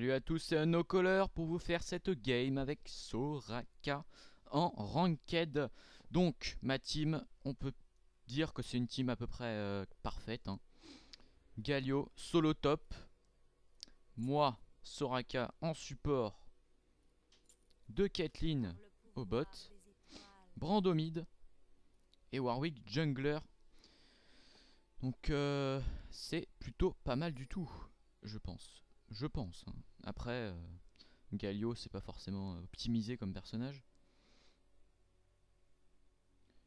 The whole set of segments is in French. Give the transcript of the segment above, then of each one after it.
Salut à tous, c'est NoCaller pour vous faire cette game avec Soraka en Ranked. Donc, ma team, on peut dire que c'est une team à peu près parfaite. Galio, solo top. Moi, Soraka en support. De Caitlyn au bot. Brando mid. Et Warwick jungler. Donc, c'est plutôt pas mal du tout, je pense. Après, Galio, c'est pas forcément optimisé comme personnage.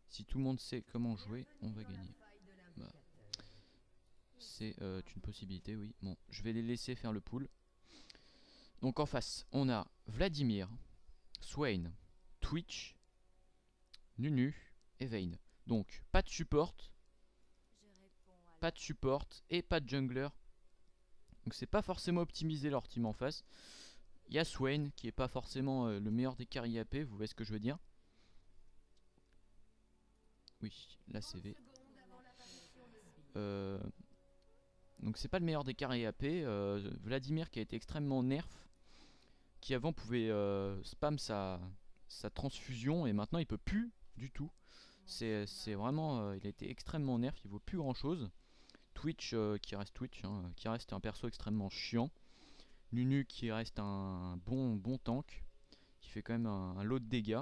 Si tout le monde sait comment jouer, on va gagner. Bah, c'est une possibilité, oui. Bon, je vais les laisser faire le pool. Donc en face, on a Vladimir, Swain, Twitch, Nunu et Vayne. Donc pas de support, et pas de jungler. Donc c'est pas forcément optimisé leur team en face. Il y a Swain qui est pas forcément le meilleur des carry AP, vous voyez ce que je veux dire. Oui, la CV. Donc c'est pas le meilleur des carry AP. Vladimir qui a été extrêmement nerf, qui avant pouvait spam sa transfusion et maintenant il peut plus du tout. C'est vraiment, il a été extrêmement nerf, il vaut plus grand chose. Twitch qui reste Twitch, qui reste un perso extrêmement chiant. Nunu qui reste un bon tank, qui fait quand même un lot de dégâts.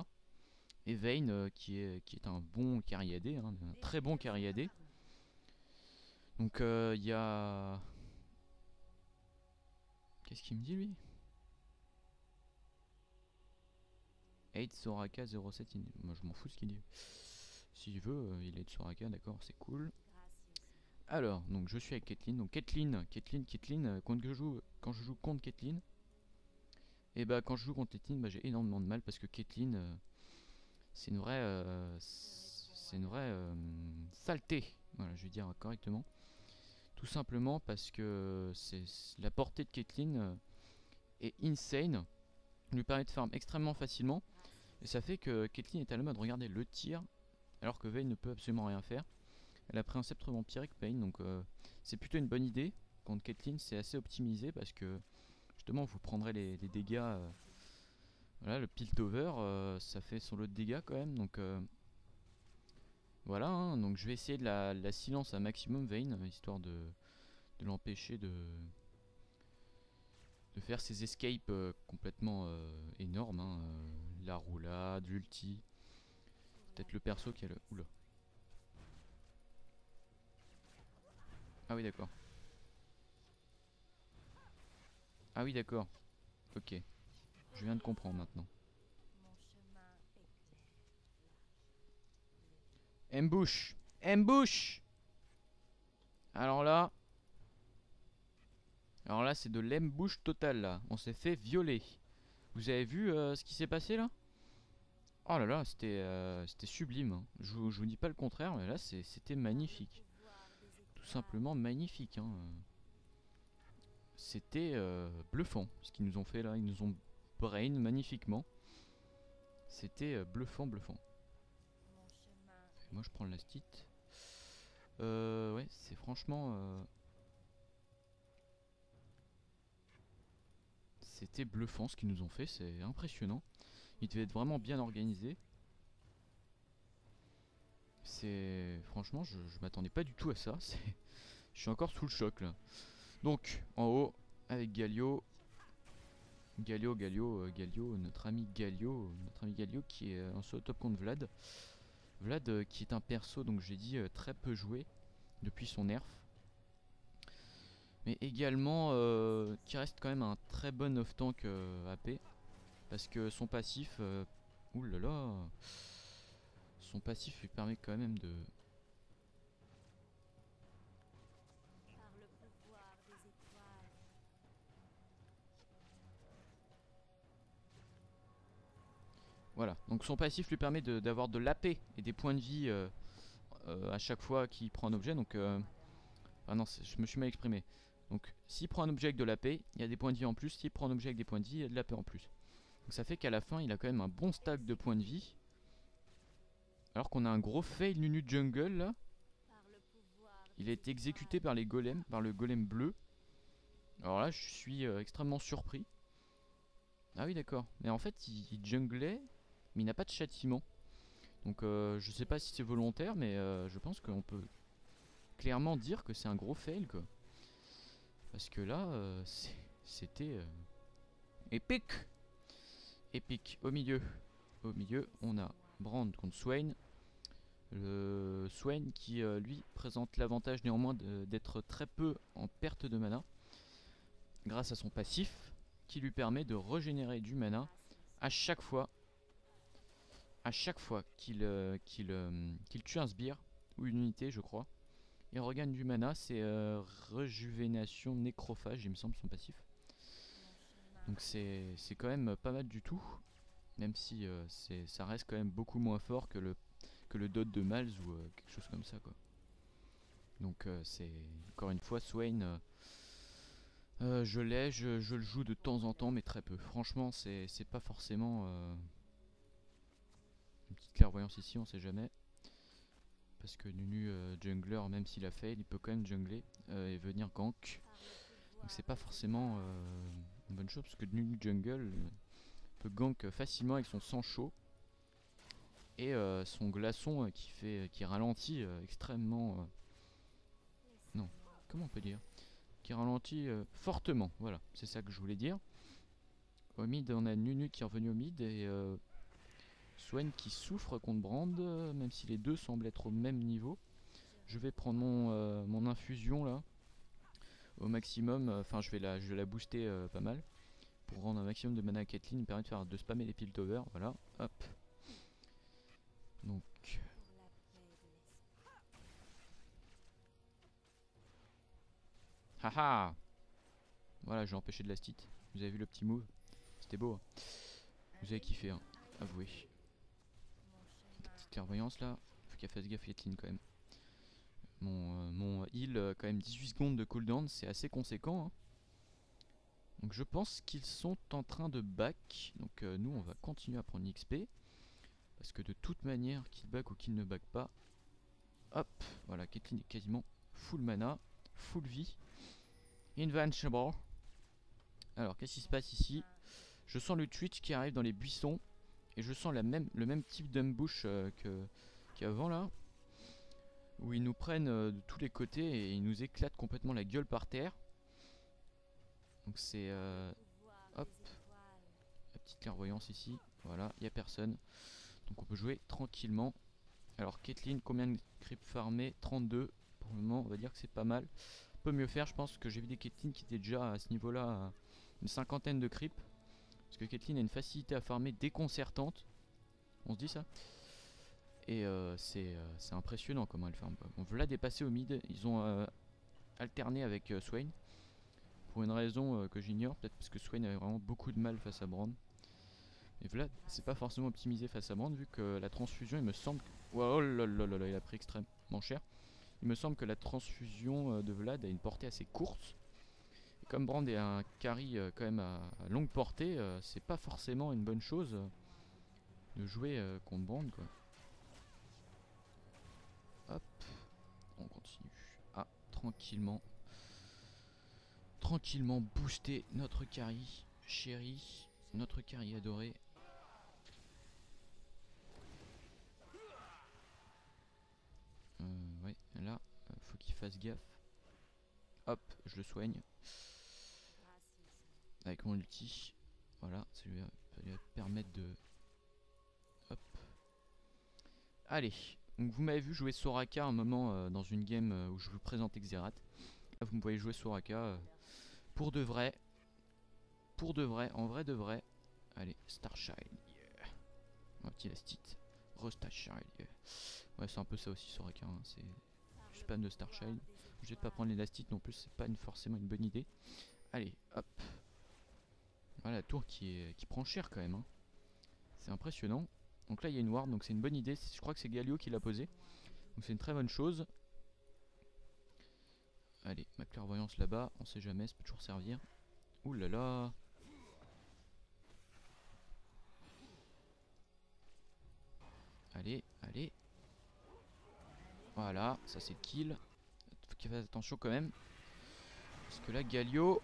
Et Vayne qui est un bon carry AD, un très bon carry AD. Donc il y a... Qu'est-ce qu'il me dit lui? 8 Soraka 07 moi je m'en fous de ce qu'il dit. S'il veut, il est de Soraka, d'accord, c'est cool. Alors, donc je suis avec Caitlyn. Donc Caitlyn, quand je joue contre Caitlyn, et bah quand je joue contre Caitlyn, bah, j'ai énormément de mal parce que Caitlyn, c'est une vraie, saleté. Voilà, je vais dire correctement. Tout simplement parce que la portée de Caitlyn est insane. Elle lui permet de farm extrêmement facilement. Et ça fait que Caitlyn est à la mode, regardez le tir, alors que Vayne ne peut absolument rien faire. Elle a pris un sceptre vampirique Vayne, donc c'est plutôt une bonne idée. Contre Caitlyn, c'est assez optimisé parce que justement vous prendrez les dégâts. Voilà, le Piltover, ça fait son lot de dégâts quand même, donc voilà. Donc je vais essayer de la silence à maximum Vayne, histoire de l'empêcher de faire ses escapes complètement énormes. La roulade, l'ulti. Peut-être le perso qui a le... Oula. Ah oui d'accord. Ah oui d'accord. Ok. Je viens de comprendre maintenant. Ambush. Ambush. Alors là... c'est de l'ambush total là. On s'est fait violer. Vous avez vu ce qui s'est passé là? Oh là là, c'était sublime. Je vous dis pas le contraire, mais là c'était magnifique. Tout simplement magnifique. C'était bluffant ce qu'ils nous ont fait là. Ils nous ont brain magnifiquement. C'était bluffant. Et moi je prends l'astite. Ouais, c'est franchement... c'était bluffant ce qu'ils nous ont fait, c'est impressionnant. Ils devaient être vraiment bien organisés. C'est... Franchement, je m'attendais pas du tout à ça. Je suis encore sous le choc là. Donc, en haut, avec Galio, notre ami Galio qui est en solo top contre Vlad. Vlad qui est un perso, donc j'ai dit, très peu joué depuis son nerf. Mais également qui reste quand même un très bon off-tank AP. Parce que son passif, oulala, son passif lui permet quand même de... Voilà, donc son passif lui permet d'avoir de l'AP et des points de vie à chaque fois qu'il prend un objet. Donc, ah non, je me suis mal exprimé. Donc, s'il prend un objet avec de l'AP, il y a des points de vie en plus. S'il prend un objet avec des points de vie, il y a de l'AP en plus. Donc, ça fait qu'à la fin, il a quand même un bon stack de points de vie. Alors qu'on a un gros fail Nunu jungle là. Il a été exécuté par les golems, par le golem bleu. Alors là, je suis extrêmement surpris. Ah oui, d'accord. Mais en fait, il junglait, mais il n'a pas de châtiment. Donc je sais pas si c'est volontaire, mais je pense qu'on peut clairement dire que c'est un gros fail, quoi. Parce que là, c'était épique. Épique. Au milieu, on a Brand contre Swain. Le Swain qui lui présente l'avantage néanmoins d'être très peu en perte de mana grâce à son passif qui lui permet de régénérer du mana à chaque fois qu'il tue un sbire ou une unité, je crois. Il regagne du mana, c'est rejuvénation nécrophage, il me semble, son passif. Donc c'est quand même pas mal du tout, même si ça reste quand même beaucoup moins fort que le dot de Miles ou quelque chose comme ça, quoi. Donc c'est encore une fois Swain. Je l'ai, je le joue de temps en temps, mais très peu. Franchement, c'est pas forcément une petite clairvoyance ici, on sait jamais. Parce que Nunu jungler, même s'il a fail, il peut quand même jungler et venir gank. Donc c'est pas forcément une bonne chose, parce que Nunu jungle peut gank facilement avec son sang chaud et son glaçon qui ralentit extrêmement. Non, comment on peut dire, qui ralentit fortement. Voilà, c'est ça que je voulais dire. Au mid, on a Nunu qui est revenu au mid et Swain qui souffre contre Brand, même si les deux semblent être au même niveau. Je vais prendre mon infusion là au maximum. Enfin, je vais la booster pas mal pour rendre un maximum de mana à Caitlyn, permet de spammer les Piltover. Voilà, hop. Donc, haha. Voilà, j'ai empêché de la stit. Vous avez vu le petit move? C'était beau, hein. Vous avez kiffé, hein. Avouez. Petite clairvoyance là. Faut qu'elle fasse gaffe Caitlyn quand même. Mon heal, quand même 18 secondes de cooldown, c'est assez conséquent, hein. Donc je pense qu'ils sont en train de back. Donc nous on va continuer à prendre XP. Parce que de toute manière, qu'ils back ou qu'ils ne back pas. Hop, voilà, Caitlyn est quasiment full mana, full vie. Invincible. Alors qu'est-ce qui se passe ici? Je sens le Twitch qui arrive dans les buissons. Et je sens le même type d'ambush qu'avant là. Où ils nous prennent de tous les côtés et ils nous éclatent complètement la gueule par terre. Donc c'est... hop. La petite clairvoyance ici. Voilà, il n'y a personne. Donc on peut jouer tranquillement. Alors Caitlyn, combien de creep farmé? 32. Pour le moment, on va dire que c'est pas mal. On peut mieux faire, je pense que j'ai vu des Caitlyn qui étaient déjà à ce niveau-là, à une cinquantaine de creep. Parce que Caitlyn a une facilité à farmer déconcertante. On se dit ça? Et c'est impressionnant comment elle farme. On veut la dépasser au mid. Ils ont alterné avec Swain. Pour une raison que j'ignore. Peut-être parce que Swain avait vraiment beaucoup de mal face à Brand. Et Vlad, c'est pas forcément optimisé face à Brand, vu que la transfusion, il me semble. Oh là là là là, il a pris extrêmement cher. Il me semble que la transfusion de Vlad a une portée assez courte. Et comme Brand est un carry quand même à longue portée, c'est pas forcément une bonne chose de jouer contre Brand, quoi. Hop, on continue. Ah, tranquillement. Tranquillement booster notre carry chéri, notre carry adoré. Ouais, là, faut qu'il fasse gaffe. Hop, je le soigne. Avec mon ulti. Voilà, ça lui va permettre de... Hop. Allez, donc vous m'avez vu jouer Soraka un moment dans une game où je vous présente Xerath. Là, vous me voyez jouer Soraka pour de vrai. Pour de vrai, en vrai de vrai. Allez, Starchild. Yeah. Un petit Lastit. Re-Starchild. Yeah. Ouais, c'est un peu ça aussi Soraka, hein. C'est du spam de Starchild. Je vais pas prendre l'élastique non plus, c'est pas forcément une bonne idée. Allez, hop. Voilà la tour qui prend cher quand même, hein. C'est impressionnant. Donc là il y a une ward, donc c'est une bonne idée. Je crois que c'est Galio qui l'a posé. Donc c'est une très bonne chose. Allez, ma clairvoyance là-bas, on sait jamais, ça peut toujours servir. Ouh là là. Allez, allez. Voilà, ça c'est le kill. Faut qu'il fasse attention quand même. Parce que là Galio,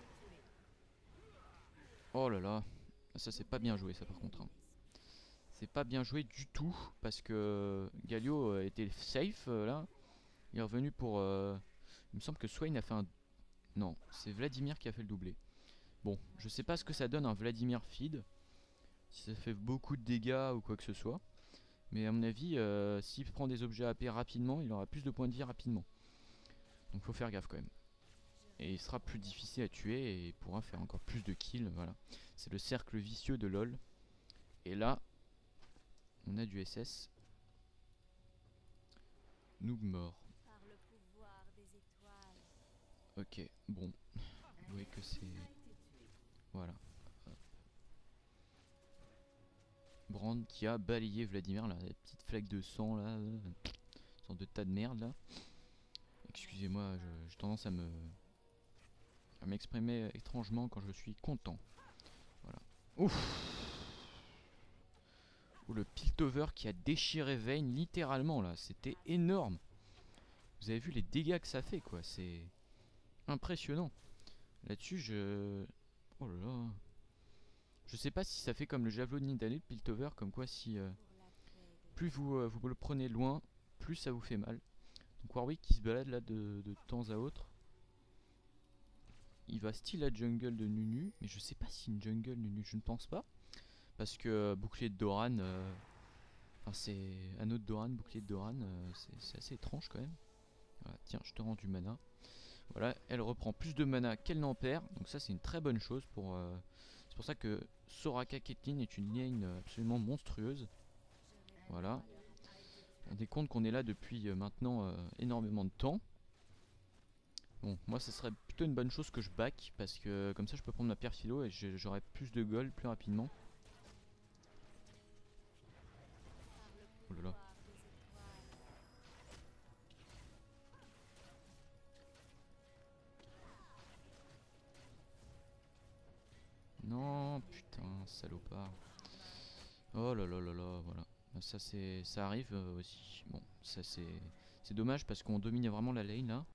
Oh là là. Ça c'est pas bien joué ça par contre, hein. C'est pas bien joué du tout. Parce que Galio était safe là. Il est revenu pour... Il me semble que Swain a fait un... Non, c'est Vladimir qui a fait le doublé. Bon, je sais pas ce que ça donne un Vladimir feed. Si ça fait beaucoup de dégâts ou quoi que ce soit. Mais à mon avis, s'il prend des objets AP rapidement, il aura plus de points de vie rapidement. Donc faut faire gaffe quand même. Et il sera plus difficile à tuer et il pourra faire encore plus de kills. Voilà. C'est le cercle vicieux de LoL. Et là, on a du SS. Noob mort. Ok, bon. Vous voyez que c'est... Voilà. Brand qui a balayé Vladimir, là, la petite flaque de sang là, sorte de tas de merde là. Excusez-moi, j'ai tendance à m'exprimer étrangement quand je suis content. Voilà. Ouf. Ou le Piltover qui a déchiré Vayne littéralement là, c'était énorme. Vous avez vu les dégâts que ça fait quoi, c'est impressionnant. Là-dessus oh là là. Je sais pas si ça fait comme le javelot de Nidalee, le Piltover, comme quoi si plus vous le prenez loin, plus ça vous fait mal. Donc Warwick qui se balade là de temps à autre. Il va style la jungle de Nunu, mais je sais pas si une jungle Nunu, je ne pense pas. Parce que bouclier de Doran, enfin c'est anneau de Doran, bouclier de Doran, c'est assez étrange quand même. Voilà, tiens, je te rends du mana. Voilà, elle reprend plus de mana qu'elle n'en perd, donc ça c'est une très bonne chose pour... c'est pour ça que Soraka Caitlyn est une lane absolument monstrueuse. Voilà. On rendez compte qu'on est là depuis maintenant énormément de temps. Bon, moi ce serait plutôt une bonne chose que je back, parce que comme ça je peux prendre ma pierre philo et j'aurai plus de gold plus rapidement. Oh là là. Non, putain, salopard. Oh là là là là, voilà. Ça arrive aussi. Bon, ça c'est dommage parce qu'on dominait vraiment la lane là.